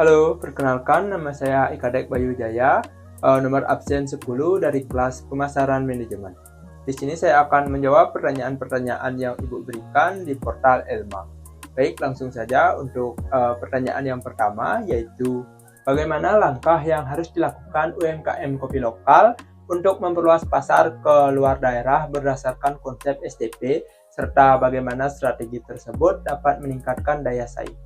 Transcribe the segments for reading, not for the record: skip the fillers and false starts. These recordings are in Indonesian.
Halo, perkenalkan nama saya Ikadek Bayu Jaya, nomor absen 10 dari kelas Pemasaran Manajemen. Di sini saya akan menjawab pertanyaan-pertanyaan yang Ibu berikan di portal Elma. Baik, langsung saja untuk pertanyaan yang pertama, yaitu bagaimana langkah yang harus dilakukan UMKM kopi lokal untuk memperluas pasar ke luar daerah berdasarkan konsep SDP, serta bagaimana strategi tersebut dapat meningkatkan daya saing.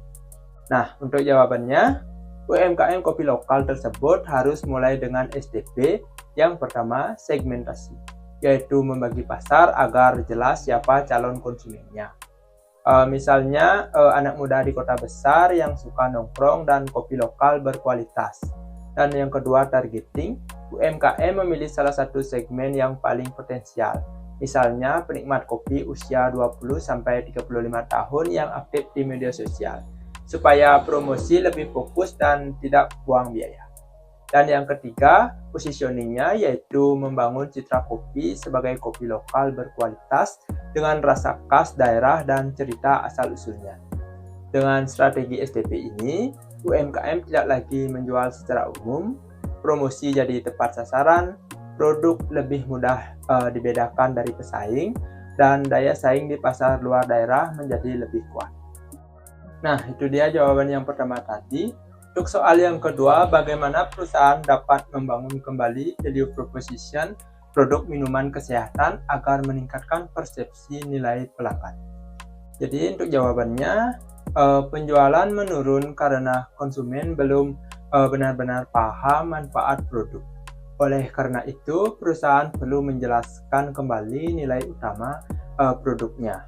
Nah, untuk jawabannya, UMKM kopi lokal tersebut harus mulai dengan SDP. Yang pertama, segmentasi, yaitu membagi pasar agar jelas siapa calon konsumennya. Misalnya, anak muda di kota besar yang suka nongkrong dan kopi lokal berkualitas. Dan yang kedua, targeting, UMKM memilih salah satu segmen yang paling potensial. Misalnya, penikmat kopi usia 20-35 tahun yang aktif di media sosial, supaya promosi lebih fokus dan tidak buang biaya. Dan yang ketiga, positioningnya yaitu membangun citra kopi sebagai kopi lokal berkualitas dengan rasa khas daerah dan cerita asal-usulnya. Dengan strategi SDP ini, UMKM tidak lagi menjual secara umum, promosi jadi tepat sasaran, produk lebih mudah dibedakan dari pesaing, dan daya saing di pasar luar daerah menjadi lebih kuat. Nah, itu dia jawaban yang pertama tadi. Untuk soal yang kedua, bagaimana perusahaan dapat membangun kembali value proposition produk minuman kesehatan agar meningkatkan persepsi nilai pelanggan. Jadi untuk jawabannya, penjualan menurun karena konsumen belum benar-benar paham manfaat produk. Oleh karena itu, perusahaan perlu menjelaskan kembali nilai utama produknya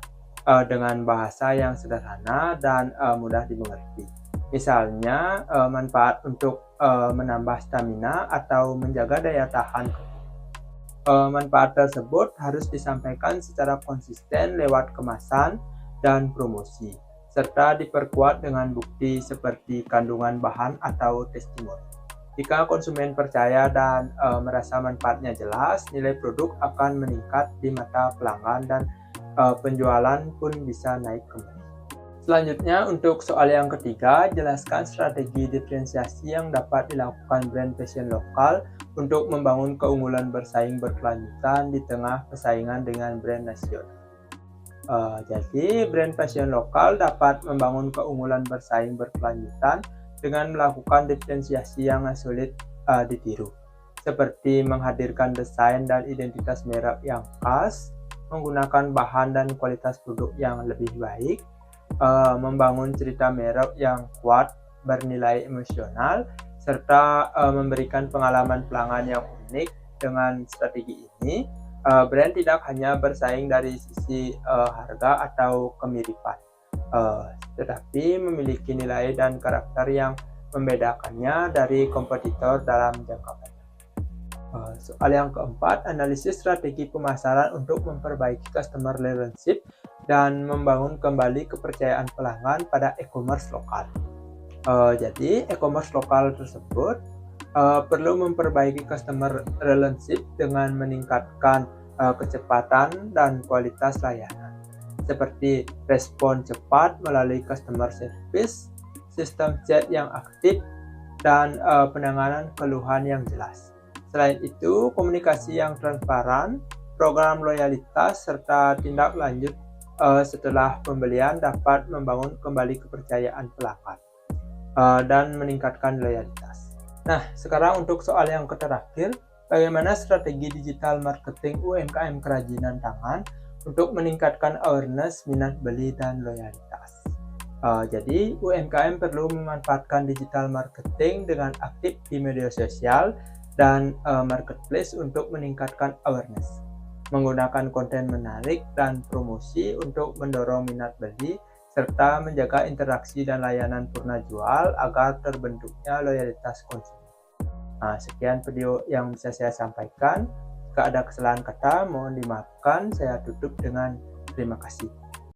dengan bahasa yang sederhana dan mudah dimengerti. Misalnya, manfaat untuk menambah stamina atau menjaga daya tahan. Manfaat tersebut harus disampaikan secara konsisten lewat kemasan dan promosi, serta diperkuat dengan bukti seperti kandungan bahan atau testimoni. Jika konsumen percaya dan merasa manfaatnya jelas, nilai produk akan meningkat di mata pelanggan dan penjualan pun bisa naik kembali. Selanjutnya, untuk soal yang ketiga, jelaskan strategi diferensiasi yang dapat dilakukan brand fashion lokal untuk membangun keunggulan bersaing berkelanjutan di tengah persaingan dengan brand nasional. Jadi, brand fashion lokal dapat membangun keunggulan bersaing berkelanjutan dengan melakukan diferensiasi yang sulit ditiru, seperti menghadirkan desain dan identitas merek yang khas, menggunakan bahan dan kualitas produk yang lebih baik, membangun cerita merek yang kuat bernilai emosional, serta memberikan pengalaman pelanggan yang unik. Dengan strategi ini, brand tidak hanya bersaing dari sisi harga atau kemiripan, tetapi memiliki nilai dan karakter yang membedakannya dari kompetitor dalam jangka panjang. Soal yang keempat, analisis strategi pemasaran untuk memperbaiki customer relationship dan membangun kembali kepercayaan pelanggan pada e-commerce lokal. Jadi, e-commerce lokal tersebut perlu memperbaiki customer relationship dengan meningkatkan kecepatan dan kualitas layanan, seperti respon cepat melalui customer service, sistem chat yang aktif, dan penanganan keluhan yang jelas. Selain itu, komunikasi yang transparan, program loyalitas, serta tindak lanjut setelah pembelian dapat membangun kembali kepercayaan pelanggan dan meningkatkan loyalitas. Nah, sekarang untuk soal yang terakhir, bagaimana strategi digital marketing UMKM kerajinan tangan untuk meningkatkan awareness, minat beli, dan loyalitas. Jadi, UMKM perlu memanfaatkan digital marketing dengan aktif di media sosial dan marketplace untuk meningkatkan awareness, menggunakan konten menarik dan promosi untuk mendorong minat beli, serta menjaga interaksi dan layanan purna jual agar terbentuknya loyalitas konsumen. Nah, sekian video yang bisa saya sampaikan. Jika ada kesalahan kata, mohon dimaafkan. Saya tutup dengan terima kasih.